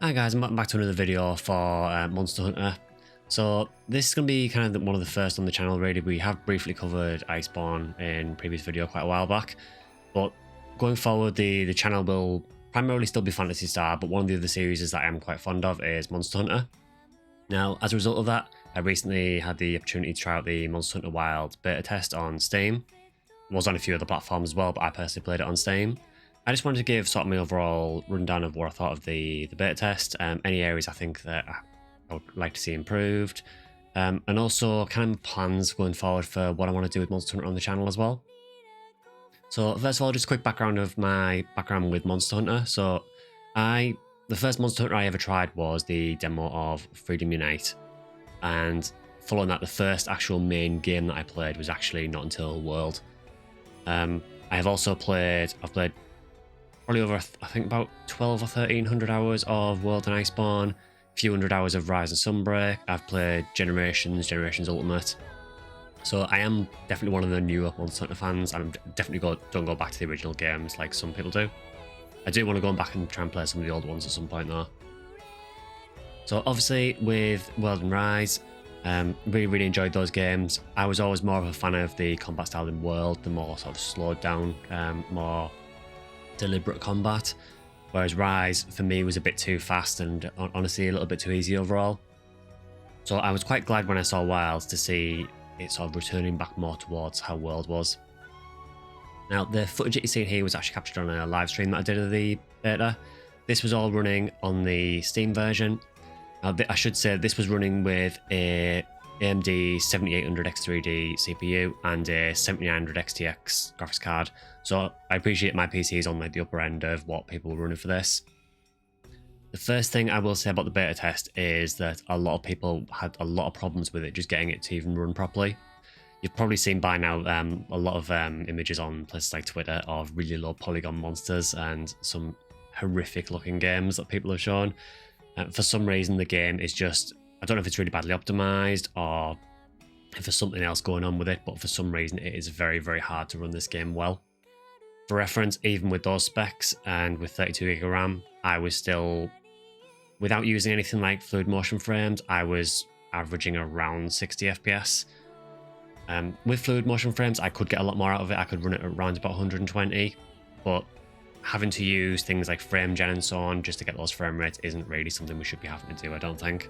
Hi guys, I'm back to another video for Monster Hunter. So this is going to be kind of one of the first on the channel really. We have briefly covered Iceborne in previous video quite a while back, but going forward the channel will primarily still be Phantasy Star, but one of the other series that I am quite fond of is Monster Hunter. Now as a result of that, I recently had the opportunity to try out the Monster Hunter Wilds beta test on Steam. It was on a few other platforms as well, but I personally played it on Steam. I just wanted to give sort of my overall rundown of what I thought of the beta test, any areas I think that I would like to see improved, and also kind of plans going forward for what I want to do with Monster Hunter on the channel as well. So first of all, just a quick background of my background with Monster Hunter. So the first Monster Hunter I ever tried was the demo of Freedom Unite, and following that, the first actual main game that I played was actually not until World. I've played probably over, I think, about 12 or 1300 hours of World and Iceborne, a few hundred hours of Rise and Sunbreak. I've played Generations Ultimate. So I am definitely one of the newer Monster Hunter fans, and definitely don't go back to the original games like some people do. I do want to go back and try and play some of the old ones at some point though. So obviously with World and Rise, really enjoyed those games. I was always more of a fan of the combat style in World, the more sort of slowed down, more deliberate combat, whereas Rise for me was a bit too fast and honestly a little bit too easy overall. So I was quite glad when I saw Wilds to see it sort of returning back more towards how World was. Now the footage that you see here was actually captured on a live stream that I did of the beta. This was all running on the Steam version. Now I should say this was running with a AMD 7800 X3D CPU and a 7900 XTX graphics card. So I appreciate my PC is on like the upper end of what people were running for this. The first thing I will say about the beta test is that a lot of people had a lot of problems with it just getting it to even run properly. You've probably seen by now a lot of images on places like Twitter of really low polygon monsters and some horrific looking games that people have shown. For some reason the game is just, I don't know if it's really badly optimized or if there's something else going on with it, but for some reason it is very, very hard to run this game well. For reference, even with those specs and with 32GB of RAM, I was still, without using anything like fluid motion frames, I was averaging around 60 FPS. With fluid motion frames, I could get a lot more out of it. I could run it around about 120, but having to use things like frame gen and so on just to get those frame rates isn't really something we should be having to do, I don't think.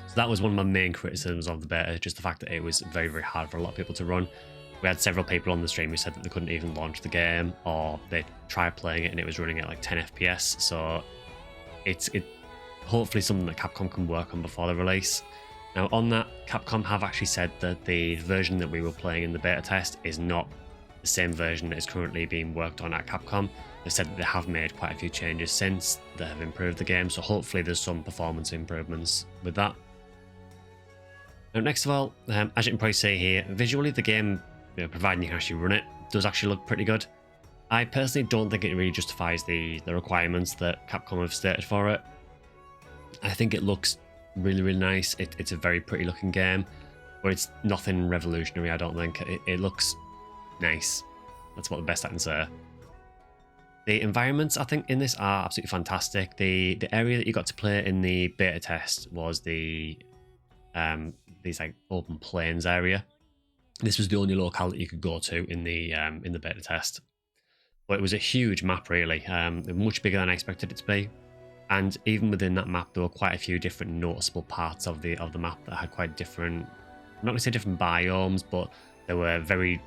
So that was one of my main criticisms of the beta, just the fact that it was very, very hard for a lot of people to run. We had several people on the stream who said that they couldn't even launch the game, or they tried playing it and it was running at like 10 FPS. So it's hopefully something that Capcom can work on before the release. Now on that, Capcom have actually said that the version that we were playing in the beta test is not the same version that is currently being worked on at Capcom. They said that they have made quite a few changes since that have improved the game, so hopefully there's some performance improvements with that. Now next of all, as you can probably see here, visually the game, providing you can actually run it, does actually look pretty good. I personally don't think it really justifies the requirements that Capcom have stated for it. I think it looks really, really nice. It's a very pretty looking game, but it's nothing revolutionary, I don't think. It looks nice. That's what the best I can say. The environments, I think, in this are absolutely fantastic. The area that you got to play in the beta test was the these like open plains area. This was the only locale that you could go to in the beta test. But it was a huge map, really, much bigger than I expected it to be. And even within that map, there were quite a few different noticeable parts of the map that had quite different, I'm not going to say different biomes, but there were very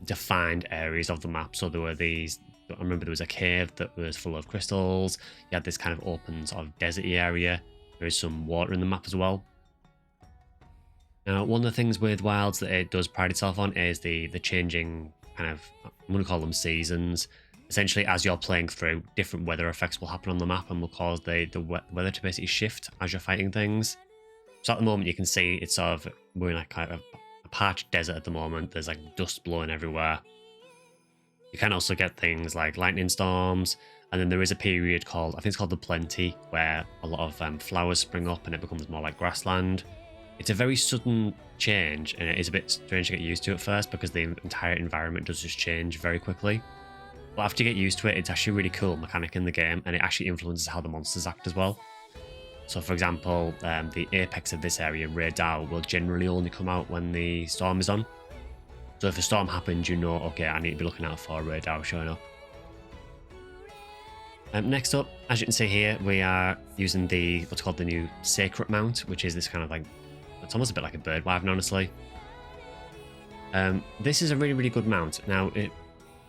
defined areas of the map. So there were these, I remember there was a cave that was full of crystals. You had this kind of open sort of deserty area. There is some water in the map as well. Now, one of the things with Wilds that it does pride itself on is the changing kind of, I'm going to call them seasons. Essentially, as you're playing through, different weather effects will happen on the map and will cause the weather to basically shift as you're fighting things. So at the moment, you can see it's sort of, we're in like kind of a parched desert at the moment. There's like dust blowing everywhere. You can also get things like lightning storms, and then there is a period called, I think it's called the Plenty, where a lot of flowers spring up and it becomes more like grassland. It's a very sudden change, and it is a bit strange to get used to at first because the entire environment does just change very quickly. But after you get used to it, it's actually a really cool mechanic in the game, and it actually influences how the monsters act as well. So for example, the apex of this area, Ray Dow, will generally only come out when the storm is on. So if a storm happens, you know, okay, I need to be looking out for Ray Dow showing up. Next up, as you can see here, we are using what's called the new Sacred Mount, which is this kind of like, it's almost a bit like a bird wyvern, honestly. This is a really, really good mount. Now,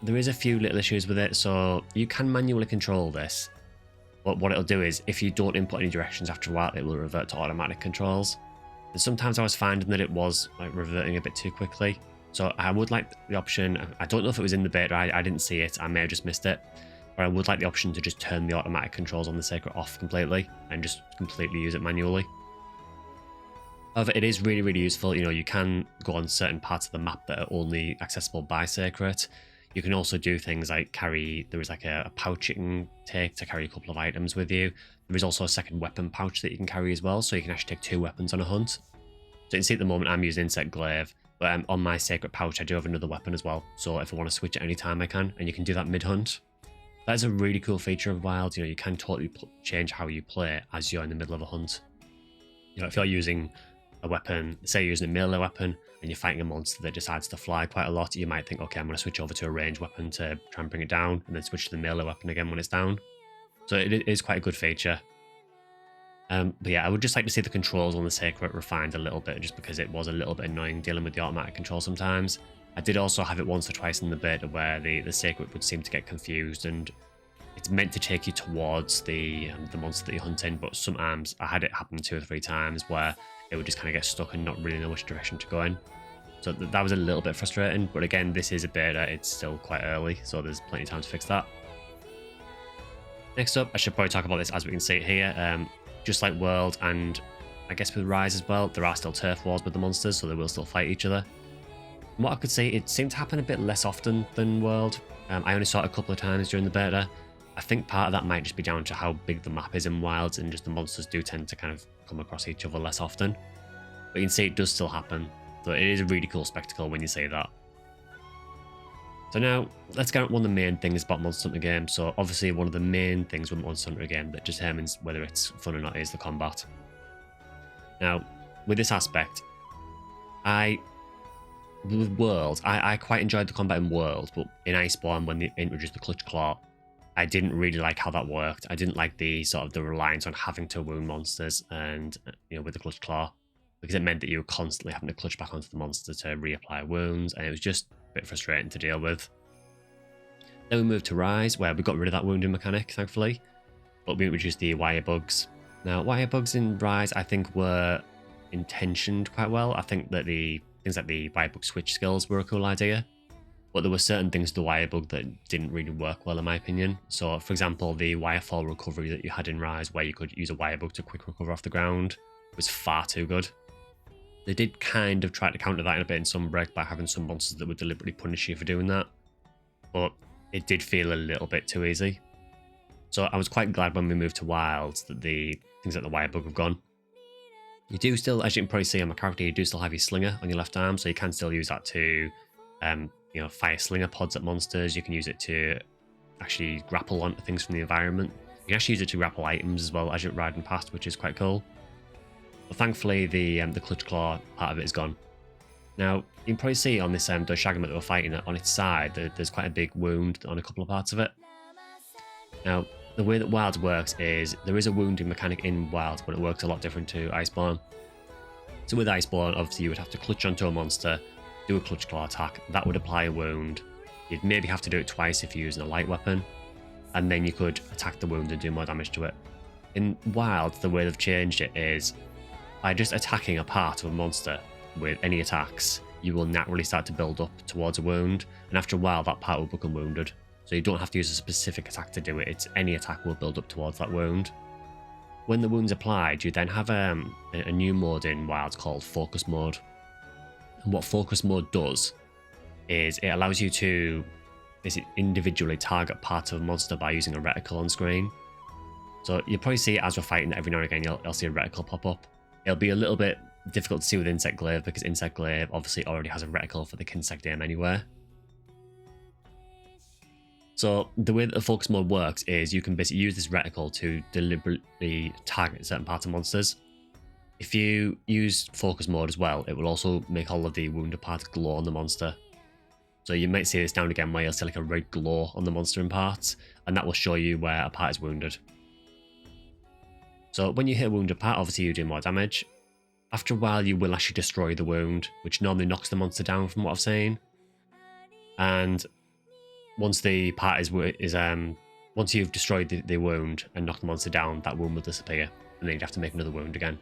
there is a few little issues with it, so you can manually control this. But what it'll do is, if you don't input any directions after a while, it will revert to automatic controls. And sometimes I was finding that it was like reverting a bit too quickly. So I would like the option, I don't know if it was in the beta, I didn't see it, I may have just missed it. But I would like the option to just turn the automatic controls on the Sacred off completely and just completely use it manually. However, it is really, really useful. You know, you can go on certain parts of the map that are only accessible by Sacred. You can also do things like there is like a pouch you can take to carry a couple of items with you. There is also a second weapon pouch that you can carry as well, so you can actually take 2 weapons on a hunt. So you can see at the moment I'm using Insect Glaive, but on my Sacred pouch I do have another weapon as well, so if I want to switch at any time I can, and you can do that mid-hunt. That is a really cool feature of Wilds. You know, you can totally change how you play as you're in the middle of a hunt. You know, if you're using a weapon, say you're using a melee weapon, and you're fighting a monster that decides to fly quite a lot, you might think, okay, I'm going to switch over to a ranged weapon to try and bring it down, and then switch to the melee weapon again when it's down. So it is quite a good feature. But yeah, I would just like to see the controls on the Sacred refined a little bit, just because it was a little bit annoying dealing with the automatic control sometimes. I did also have it once or twice in the beta where the Sacred would seem to get confused, and it's meant to take you towards the monster that you're hunting, but sometimes I had it happen 2 or 3 times where it would just kind of get stuck and not really know which direction to go in. So that was a little bit frustrating, but again, this is a beta, it's still quite early, so there's plenty of time to fix that. Next up, I should probably talk about this as we can see it here. Just like World, and I guess with Rise as well, there are still turf wars with the monsters, so they will still fight each other. From what I could see, it seemed to happen a bit less often than World. I only saw it a couple of times during the beta. I think part of that might just be down to how big the map is in Wilds, and just the monsters do tend to kind of come across each other less often. But you can see it does still happen, so it is a really cool spectacle when you see that. So now, let's get at one of the main things about Monster Hunter game. So obviously one of the main things with Monster Hunter game that determines whether it's fun or not is the combat. Now, with this aspect, with World, I quite enjoyed the combat in World, but in Iceborne, when they introduced the Clutch Claw, I didn't really like how that worked. I didn't like the reliance on having to wound monsters and, you know, with the Clutch Claw, because it meant that you were constantly having to clutch back onto the monster to reapply wounds, and it was just a bit frustrating to deal with. Then we moved to Rise, where we got rid of that wounding mechanic, thankfully, but we introduced the wire bugs. Now, wire bugs in Rise, I think, were intentioned quite well. I think that things like the wire bug switch skills were a cool idea, but there were certain things to the wire bug that didn't really work well in my opinion. So, for example, the wire fall recovery that you had in Rise, where you could use a wire bug to quick recover off the ground, was far too good. They did kind of try to counter that in a bit in Sunbreak by having some monsters that would deliberately punish you for doing that, but it did feel a little bit too easy. So I was quite glad when we moved to Wilds that the things like the wire bug have gone. You do still, as you can probably see on my character, you do still have your slinger on your left arm, so you can still use that to you know, fire slinger pods at monsters. You can use it to actually grapple onto things from the environment. You can actually use it to grapple items as well as you're riding past, which is quite cool. But thankfully, the Clutch Claw part of it is gone. Now, you can probably see on this Doshagamut that we're fighting on its side, there's quite a big wound on a couple of parts of it. Now, the way that Wilds works is there is a wounding mechanic in Wilds, but it works a lot different to Iceborne. So with Iceborne, obviously you would have to clutch onto a monster, do a Clutch Claw attack, that would apply a wound. You'd maybe have to do it twice if you're using a light weapon, and then you could attack the wound and do more damage to it. In Wilds, the way they've changed it is, by just attacking a part of a monster with any attacks, you will naturally start to build up towards a wound, and after a while that part will become wounded. So you don't have to use a specific attack to do it, it's any attack will build up towards that wound. When the wound's applied, you then have a new mode in Wilds called Focus Mode. And what Focus Mode does is it allows you to individually target parts of a monster by using a reticle on screen. So you'll probably see it as we're fighting, every now and again you'll see a reticle pop up. It'll be a little bit difficult to see with Insect Glaive because Insect Glaive obviously already has a reticle for the Kinsect aim anyway. So the way that the focus mode works is you can basically use this reticle to deliberately target certain parts of monsters. If you use focus mode as well, it will also make all of the wounded parts glow on the monster. So you might see this down again where you'll see like a red glow on the monster in parts, and that will show you where a part is wounded. So when you hit a wounded part, obviously you do more damage. After a while, you will actually destroy the wound, which normally knocks the monster down from what I've seen. And once the part once you've destroyed the wound and knocked the monster down, that wound will disappear, and then you'd have to make another wound again.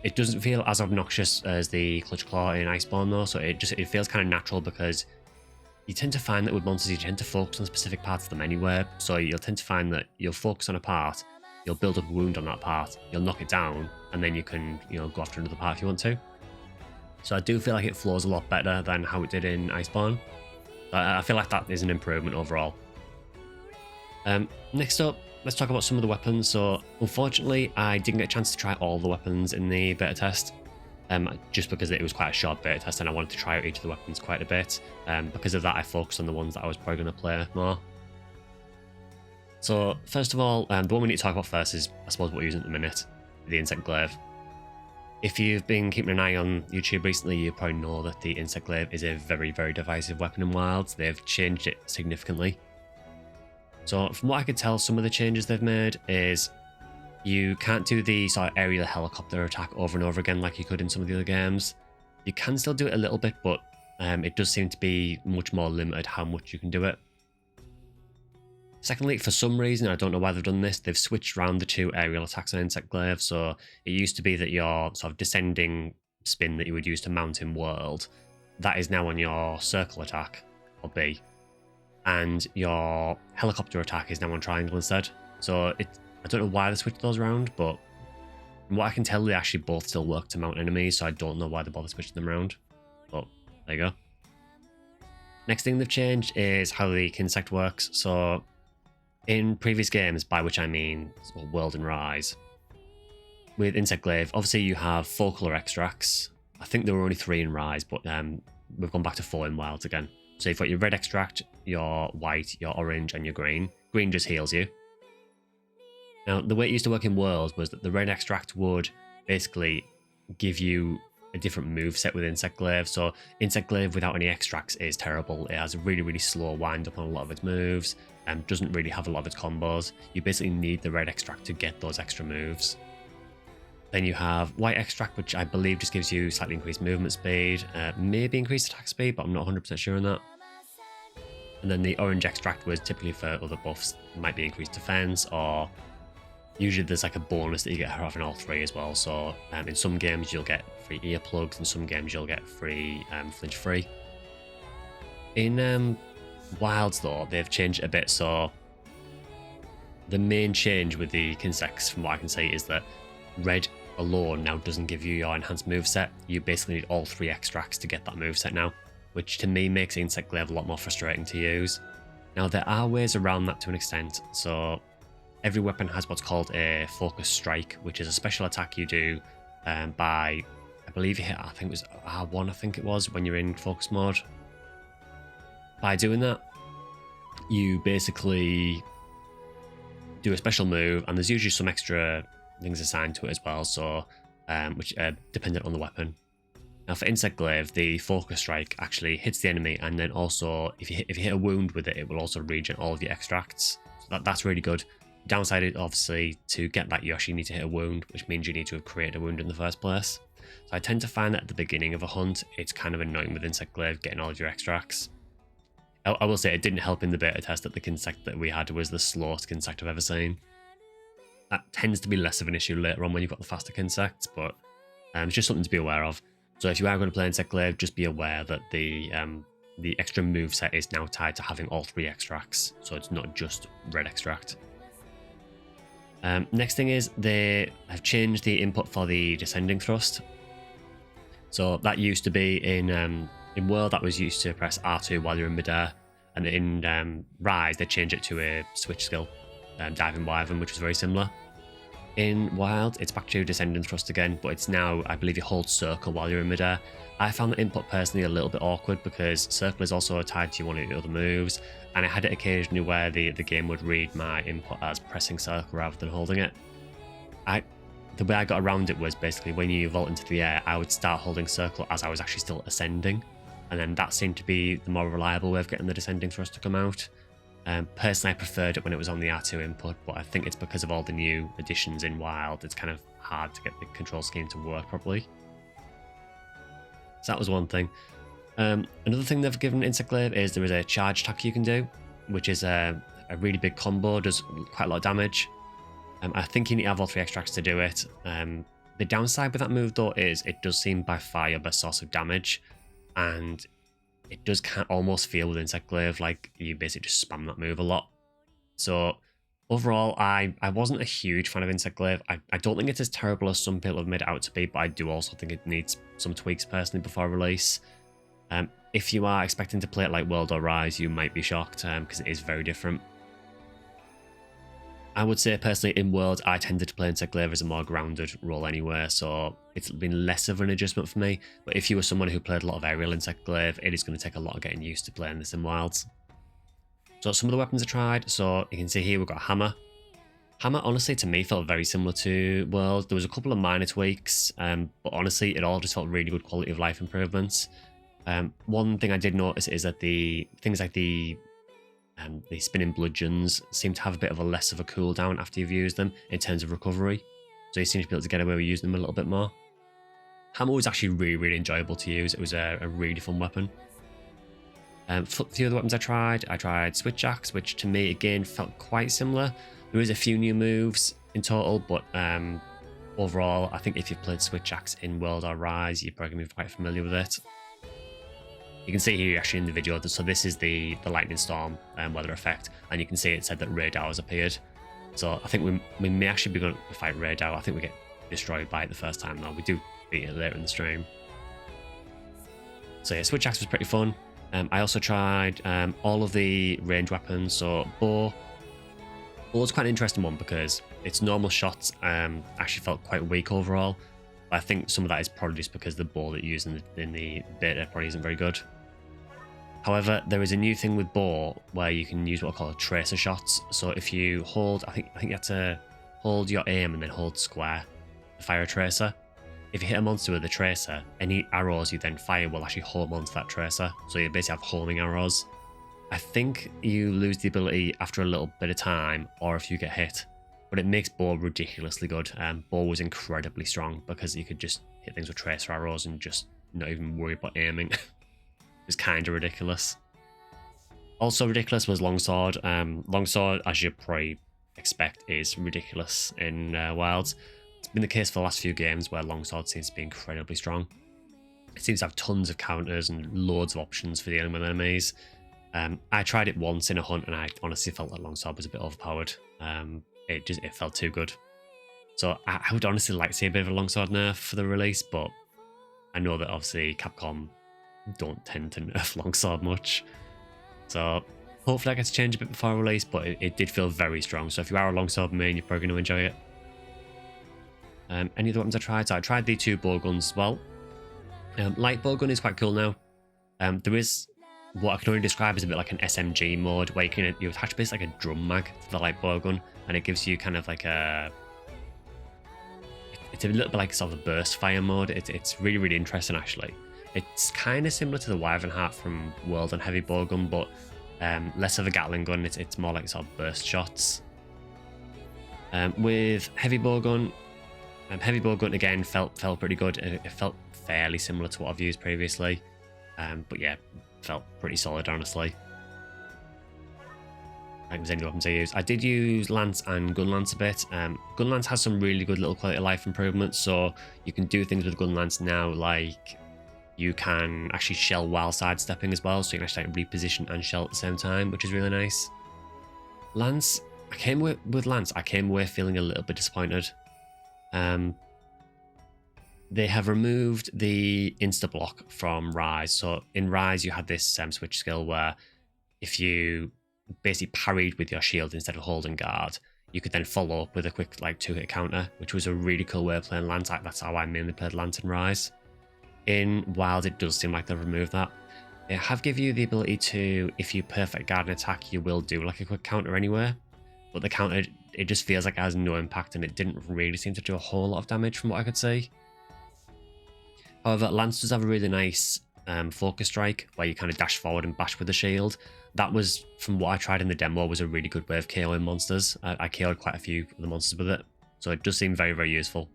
It doesn't feel as obnoxious as the Clutch Claw in Iceborne though, so it feels kind of natural, because you tend to find that with monsters you tend to focus on specific parts of them anyway. So you'll tend to find that you'll focus on a part, you'll build up a wound on that part, you'll knock it down, and then you can, go after another part if you want to. So I do feel like it flows a lot better than how it did in Iceborne. I feel like that is an improvement overall. Next up, let's talk about some of the weapons. So unfortunately, I didn't get a chance to try all the weapons in the beta test, just because it was quite a short beta test and I wanted to try out each of the weapons quite a bit. Because of that, I focused on the ones that I was probably going to play more. So first of all, the one we need to talk about first is, I suppose, what we're using at the minute, the Insect Glaive. If you've been keeping an eye on YouTube recently, you probably know that the Insect Glaive is a very, very divisive weapon in Wilds. They've changed it significantly. So from what I could tell, some of the changes they've made is you can't do the sort of aerial helicopter attack over and over again like you could in some of the other games. You can still do it a little bit, but it does seem to be much more limited how much you can do it. Secondly, for some reason, I don't know why they've done this, they've switched around the two aerial attacks on Insect Glaive. So it used to be that your sort of descending spin that you would use to mount in World, that is now on your circle attack, or B. And your helicopter attack is now on triangle instead. So I don't know why they switched those around, but from what I can tell, they actually both still work to mount enemies, so I don't know why they bother switching them around. But there you go. Next thing they've changed is how the Kinsect works. So in previous games, by which I mean World and Rise, with Insect Glaive, obviously you have 4 colour extracts. I think there were only 3 in Rise, but we've gone back to 4 in Wilds again. So you've got your red extract, your white, your orange, and your green. Green just heals you. Now, the way it used to work in World was that the red extract would basically give you a different move set with Insect Glaive. So Insect Glaive without any extracts is terrible. It has a really, really slow wind up on a lot of its moves, and doesn't really have a lot of its combos. You basically need the red extract to get those extra moves. Then you have white extract, which I believe just gives you slightly increased movement speed, maybe increased attack speed, but I'm not 100% sure on that. And then the orange extract was typically for other buffs. It might be increased defense, or usually there's like a bonus that you get for having all 3 as well. So in some games you'll get free earplugs, in some games you'll get free flinch free. In Wilds though, they've changed a bit. So the main change with the Kinsects, from what I can say, is that red alone now doesn't give you your enhanced moveset. You basically need all 3 extracts to get that moveset now, which to me makes Insect Glaive a lot more frustrating to use. Now there are ways around that to an extent. So every weapon has what's called a focus strike, which is a special attack you do by, I believe you hit, I think it was R1, I think it was, when you're in focus mode. By doing that, you basically do a special move, and there's usually some extra things assigned to it as well, so which dependent on the weapon. Now for Insect Glaive, the focus strike actually hits the enemy, and then also if you hit a wound with it, it will also regen all of your extracts. So that's really good. Downside is obviously to get that you actually need to hit a wound, which means you need to have created a wound in the first place. So I tend to find that at the beginning of a hunt, it's kind of annoying with Insect Glaive getting all of your extracts. I will say it didn't help in the beta test that the Kinsect that we had was the slowest Kinsect I've ever seen. That tends to be less of an issue later on when you've got the faster Kinsects, but it's just something to be aware of. So if you are going to play Insect Glaive, just be aware that the extra moveset is now tied to having all 3 extracts, so it's not just red extract. Next thing is they have changed the input for the descending thrust. So that used to be in World, that was used to press R2 while you're in midair, and in Rise they changed it to a switch skill, Diving Wyvern, which was very similar. In Wild, it's back to Descending Thrust again, but it's now, I believe, you hold Circle while you're in midair. I found the input personally a little bit awkward because Circle is also tied to one of the other moves, and I had it occasionally where the game would read my input as pressing Circle rather than holding it. The way I got around it was basically when you vault into the air, I would start holding Circle as I was actually still ascending, and then that seemed to be the more reliable way of getting the Descending Thrust to come out. Personally, I preferred it when it was on the R2 input, but I think it's because of all the new additions in Wild, it's kind of hard to get the control scheme to work properly. So that was one thing. Another thing they've given Insect Glaive is there is a charge attack you can do, which is a really big combo, does quite a lot of damage. I think you need to have all 3 extracts to do it. The downside with that move though is it does seem by far your best source of damage, and it does almost feel with Insect Glaive like you basically just spam that move a lot. So overall, I wasn't a huge fan of Insect Glaive. I don't think it's as terrible as some people have made it out to be, but I do also think it needs some tweaks personally before release. If you are expecting to play it like World or Rise, you might be shocked because it is very different. I would say personally in World, I tended to play Insect Glaive as a more grounded role anyway, so it's been less of an adjustment for me. But if you were someone who played a lot of aerial Insect Glaive, it is going to take a lot of getting used to playing this in Wilds. So some of the weapons I tried, so you can see here we've got a hammer. Hammer, honestly, to me, felt very similar to World. There was a couple of minor tweaks, but honestly, it all just felt really good quality of life improvements. One thing I did notice is that the things like the spinning bludgeons seem to have a bit of a less of a cooldown after you've used them in terms of recovery. So you seem to be able to get away with using them a little bit more. Hammer was actually really enjoyable to use. It was a really fun weapon. A few other weapons I tried Switch Axe, which to me again felt quite similar. There is a few new moves in total, but overall I think if you've played Switch Axe in World or Rise, you're probably going to be quite familiar with it. You can see here actually in the video, so this is the Lightning Storm weather effect, and you can see it said that Radar has appeared. So I think we may actually be going to fight Radar. I think we get destroyed by it the first time though. We do beat it later in the stream. So yeah, Switch Axe was pretty fun. I also tried all of the range weapons, so Bow. Bow's quite an interesting one because its normal shots actually felt quite weak overall. But I think some of that is probably just because the bow that you use in the beta probably isn't very good. However, there is a new thing with Bow where you can use what I call tracer shots. So if you hold, I think you have to hold your aim and then hold square to fire a tracer. If you hit a monster with a tracer, any arrows you then fire will actually home onto that tracer. So you basically have homing arrows. I think you lose the ability after a little bit of time, or if you get hit. But it makes Bow ridiculously good. Bow was incredibly strong because you could just hit things with tracer arrows and just not even worry about aiming. It was kind of ridiculous. Also ridiculous was Longsword. Longsword, as you probably expect, is ridiculous in Wilds. It's been the case for the last few games where Longsword seems to be incredibly strong. It seems to have tons of counters and loads of options for dealing with enemies. I tried it once in a hunt and I honestly felt that Longsword was a bit overpowered. It felt too good. So I would honestly like to see a bit of a Longsword nerf for the release, but I know that obviously Capcom don't tend to nerf Longsword much. So hopefully I get to change a bit before release, but it did feel very strong. So if you are a Longsword main, you're probably going to enjoy it. Any other weapons I tried? So I tried the 2 bow guns as well. Light bow gun is quite cool now. There is what I can only describe as a bit like an SMG mode where you attach basically like a drum mag to the light bow gun, and it gives you kind of like it's a little bit like sort of a burst fire mode. It's really interesting actually. It's kind of similar to the Wyvern Heart from World and Heavy Bowgun, but less of a Gatling gun. It's more like sort of burst shots. With Heavy Bowgun, Heavy Bowgun again felt pretty good. It felt fairly similar to what I've used previously, but yeah, felt pretty solid honestly. I think there's any weapons I used. I did use Lance and Gun Lance a bit. Gun Lance has some really good little quality of life improvements, so you can do things with Gun Lance now, like you can actually shell while sidestepping as well, so you can actually like reposition and shell at the same time, which is really nice. Lance, with Lance, I came away feeling a little bit disappointed. They have removed the insta block from Rise. So in Rise, you had this switch skill where if you basically parried with your shield instead of holding guard, you could then follow up with a quick like 2-hit counter, which was a really cool way of playing lands. That's how I mainly played Lantern Rise. In Wild, it does seem like they've removed that. They have give you the ability to, if you perfect guard an attack, you will do like a quick counter anywhere. But the counter, it just feels like it has no impact, and it didn't really seem to do a whole lot of damage from what I could see. However, Lance does have a really nice focus strike where you kind of dash forward and bash with the shield. That was, from what I tried in the demo, was a really good way of KOing monsters. I KO'd quite a few of the monsters with it, so it does seem very, very useful.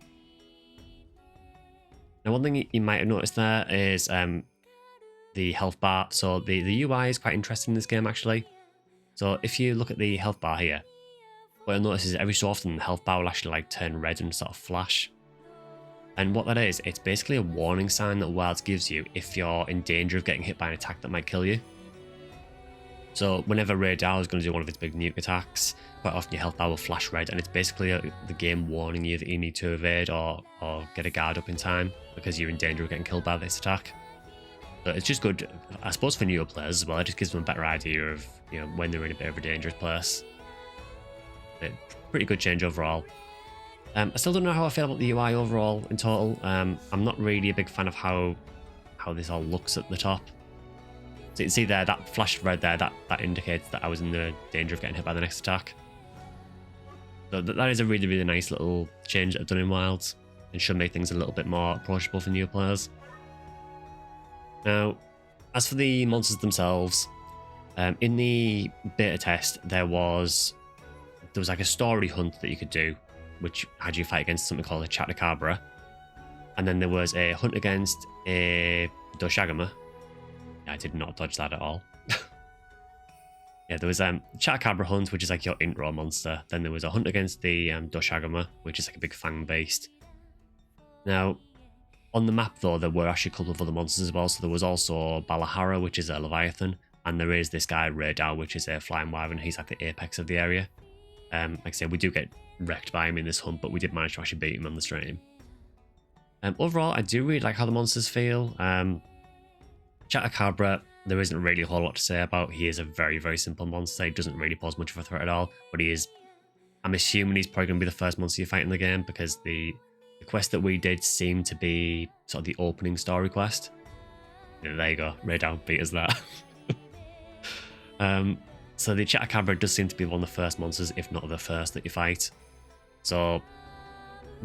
Now, one thing you might have noticed there is the health bar. So the UI is quite interesting in this game, actually. So if you look at the health bar here, what you'll notice is every so often the health bar will actually like turn red and sort of flash. And what that is, it's basically a warning sign that Wilds gives you if you're in danger of getting hit by an attack that might kill you. So whenever Radar is going to do one of its big nuke attacks, quite often your health bar will flash red, and it's basically the game warning you that you need to evade or get a guard up in time because you're in danger of getting killed by this attack. So it's just good, I suppose, for newer players as well. It just gives them a better idea of, you know, when they're in a bit of a dangerous place. But pretty good change overall. I still don't know how I feel about the UI overall in total. I'm not really a big fan of how this all looks at the top. So you can see there, that flashed red there, that indicates that I was in the danger of getting hit by the next attack. So that is a really, really nice little change that I've done in Wilds, and should make things a little bit more approachable for newer players. Now, as for the monsters themselves, in the beta test, there was like a story hunt that you could do, which had you fight against something called a Chatacabra. And then there was a hunt against a Doshagama. I did not dodge that at all. Yeah, there was a Chatacabra hunt, which is like your intro monster. Then there was a hunt against the Doshagama, which is like a big fang beast. Now, on the map though, there were actually a couple of other monsters as well. So there was also Balahara, which is a Leviathan. And there is this guy, Radar, which is a flying wyvern. He's like the apex of the area. Like I said, we do get wrecked by him in this hunt, but we did manage to actually beat him on the stream. Overall, I do really like how the monsters feel. Chatacabra, there isn't really a whole lot to say about. He is a very, very simple monster. He doesn't really pose much of a threat at all, but he is, I'm assuming he's probably going to be the first monster you fight in the game, because the quest that we did seemed to be sort of the opening story quest. Yeah, there you go, Radar beat us there. So the Chatacabra does seem to be one of the first monsters, if not the first, that you fight. So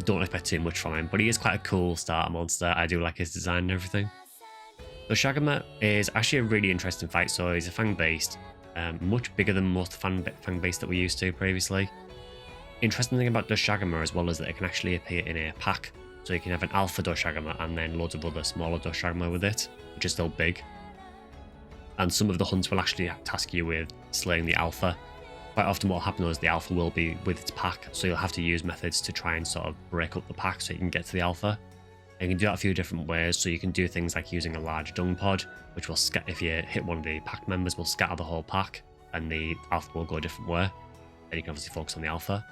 don't expect too much from him, but he is quite a cool starter monster. I do like his design and everything. The Shagama is actually a really interesting fight. So he's a fang-based, much bigger than most fang-based that we used to previously. Interesting thing about Doshagama as well is that it can actually appear in a pack. So you can have an alpha Doshagama and then loads of other smaller Doshagama with it, which is still big. And some of the hunts will actually task you with slaying the alpha. Quite often what will happen is the alpha will be with its pack, so you'll have to use methods to try and sort of break up the pack so you can get to the alpha. And you can do that a few different ways, so you can do things like using a large dung pod, which will, if you hit one of the pack members, will scatter the whole pack, and the alpha will go a different way. And you can obviously focus on the alpha.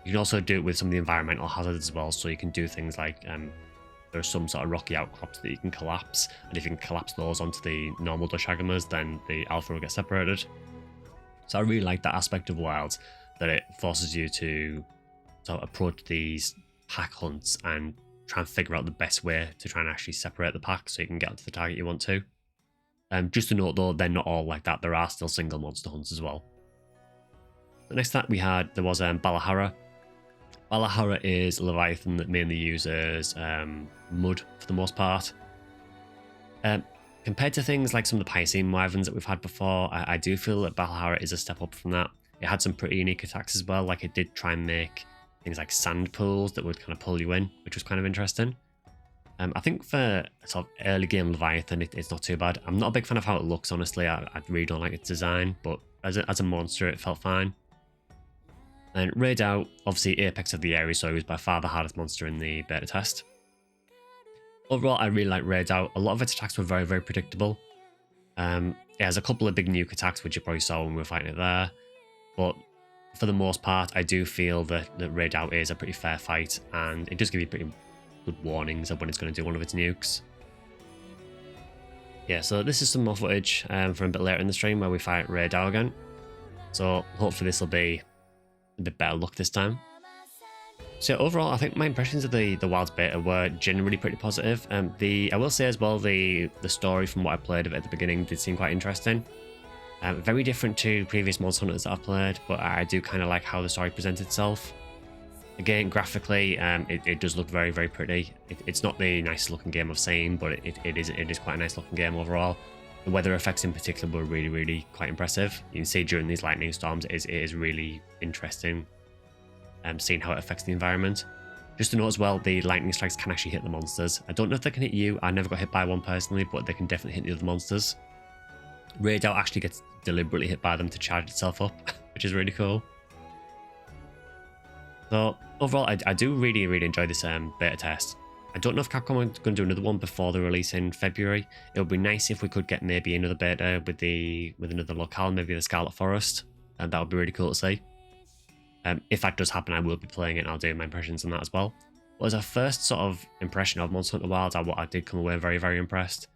You can also do it with some of the environmental hazards as well, so you can do things like there are some sort of rocky outcrops that you can collapse, and if you can collapse those onto the normal Doshagamas, then the alpha will get separated. So I really like that aspect of Wilds, that it forces you to sort of approach these pack hunts and try and figure out the best way to try and actually separate the pack so you can get to the target you want to. Just to note though, they're not all like that. There are still single monster hunts as well. The next that we had, there was Balahara. Balahara is a Leviathan that mainly uses mud for the most part. Compared to things like some of the Piscean Wyverns that we've had before, I do feel that Balahara is a step up from that. It had some pretty unique attacks as well, like it did try and make things like sand pools that would kind of pull you in, which was kind of interesting. I think for sort of early game Leviathan, it's not too bad. I'm not a big fan of how it looks, honestly. I really don't like its design, but as a monster, it felt fine. And Radar, obviously apex of the area, so he was by far the hardest monster in the beta test. Overall, I really like Radar. A lot of its attacks were very, very predictable. It has a couple of big nuke attacks, which you probably saw when we were fighting it there. But for the most part, I do feel that Radar is a pretty fair fight, and it does give you pretty good warnings of when it's going to do one of its nukes. Yeah, so this is some more footage from a bit later in the stream where we fight Radar again. So hopefully this will be a bit better luck this time. So overall, I think my impressions of the Wilds beta were generally pretty positive. I will say as well, the story from what I played of it at the beginning did seem quite interesting. Very different to previous Monster Hunters that I've played, but I do kind of like how the story presents itself. Again, graphically, it does look very, very pretty. It's not the nicest looking game I've seen, but it is quite a nice looking game overall. The weather effects in particular were really, really quite impressive. You can see during these lightning storms, it is really interesting seeing how it affects the environment. Just to note as well, the lightning strikes can actually hit the monsters. I don't know if they can hit you. I never got hit by one personally, but they can definitely hit the other monsters. Radar actually gets deliberately hit by them to charge itself up, which is really cool. So overall, I do really, really enjoy this beta test. I don't know if Capcom are going to do another one before the release in February. It would be nice if we could get maybe another beta with another locale, maybe the Scarlet Forest, and that would be really cool to see. If that does happen, I will be playing it and I'll do my impressions on that as well. But as a first sort of impression of Monster Hunter Wilds, I did come away very, very impressed.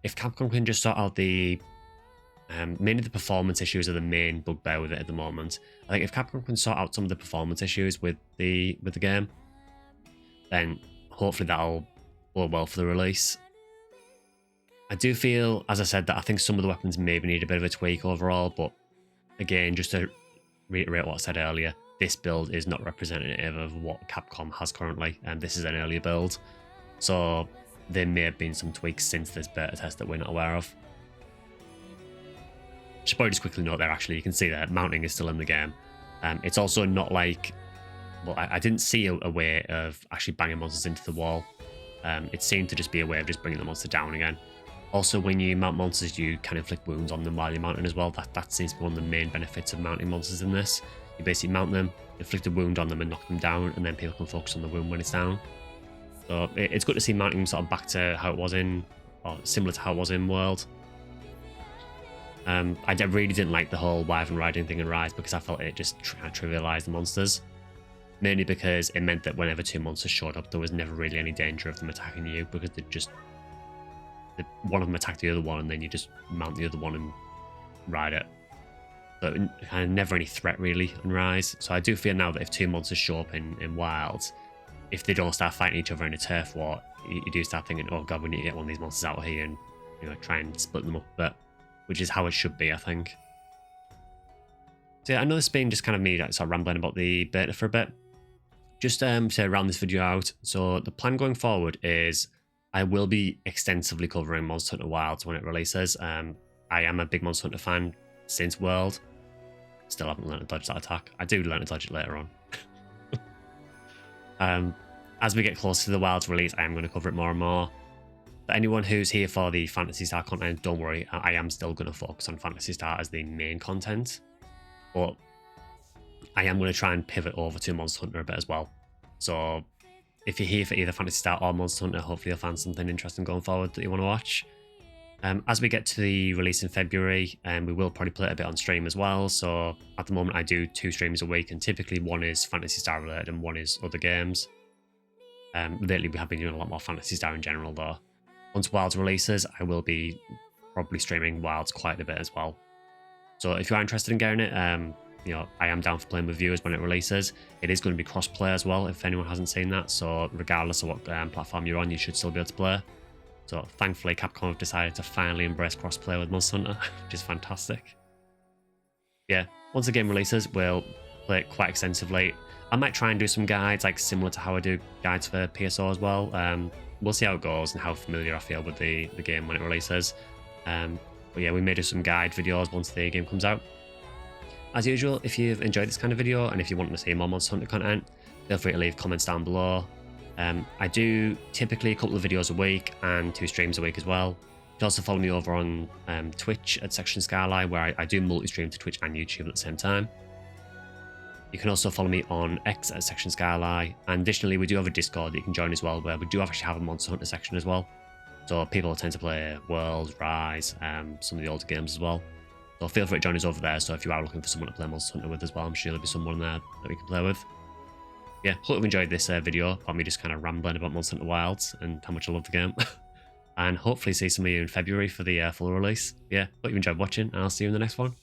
If Capcom can just sort out mainly the performance issues are the main bugbear with it at the moment. I think if Capcom can sort out some of the performance issues with the game, then hopefully that'll bode well for the release. I do feel, as I said, that I think some of the weapons maybe need a bit of a tweak overall, but again, just to reiterate what I said earlier, this build is not representative of what Capcom has currently, and this is an earlier build, so there may have been some tweaks since this beta test that we're not aware of. Should probably just quickly note there, actually, you can see that mounting is still in the game. It's also not like, well, I didn't see a way of actually banging monsters into the wall. It seemed to just be a way of just bringing the monster down again. Also, when you mount monsters, you can inflict wounds on them while you're mounting as well. That seems to be one of the main benefits of mounting monsters in this. You basically mount them, inflict a wound on them and knock them down, and then people can focus on the wound when it's down. So it's good to see mounting sort of back to how it was in, or similar to how it was in World. I really didn't like the whole Wyvern riding thing in Rise because I felt it just trivialized the monsters. Mainly because it meant that whenever two monsters showed up, there was never really any danger of them attacking you because one of them attacked the other one and then you just mount the other one and ride it. So kind of never any threat really in Rise. So I do feel now that if two monsters show up in Wilds, if they don't start fighting each other in a turf war, you do start thinking, oh god, we need to get one of these monsters out of here and try and split them up a bit. Which is how it should be, I think. So yeah, I know this has been just kind of me sort of rambling about the beta for a bit. Just to round this video out, so the plan going forward is I will be extensively covering Monster Hunter Wilds when it releases. I am a big Monster Hunter fan since World. Still haven't learned to dodge that attack. I do learn to dodge it later on. As we get closer to the Wilds release, I am going to cover it more and more. But anyone who's here for the Phantasy Star content, don't worry, I am still going to focus on Phantasy Star as the main content. But I am going to try and pivot over to Monster Hunter a bit as well. So if you're here for either Phantasy Star or Monster Hunter, hopefully you'll find something interesting going forward that you want to watch. As we get to the release in February, we will probably play it a bit on stream as well. So at the moment I do 2 streams a week, and typically one is Phantasy Star related and one is other games. Lately we have been doing a lot more Phantasy Star in general though. Once Wilds releases, I will be probably streaming Wilds quite a bit as well. So if you are interested in getting it, I am down for playing with viewers when it releases. It is going to be cross-play as well, if anyone hasn't seen that. So regardless of what platform you're on, you should still be able to play. So thankfully, Capcom have decided to finally embrace cross-play with Monster Hunter, which is fantastic. Yeah, once the game releases, we'll play it quite extensively. I might try and do some guides, like similar to how I do guides for PSO as well. We'll see how it goes and how familiar I feel with the game when it releases. But yeah, we may do some guide videos once the game comes out. As usual, if you've enjoyed this kind of video and if you want to see more Monster Hunter content, feel free to leave comments down below. I do typically a couple of videos a week and 2 streams a week as well. You can also follow me over on Twitch at Section Skyline, where I do multi-stream to Twitch and YouTube at the same time. You can also follow me on X at Section Skyline, and additionally we do have a Discord that you can join as well, where we do actually have a Monster Hunter section as well. So people tend to play World, Rise, some of the older games as well. So feel free to join us over there. So if you are looking for someone to play Monster Hunter with as well, I'm sure there'll be someone there that we can play with. Yeah, hope you enjoyed this video about me just kind of rambling about Monster Hunter Wilds and how much I love the game. And hopefully see some of you in February for the full release. Yeah, hope you enjoyed watching, and I'll see you in the next one.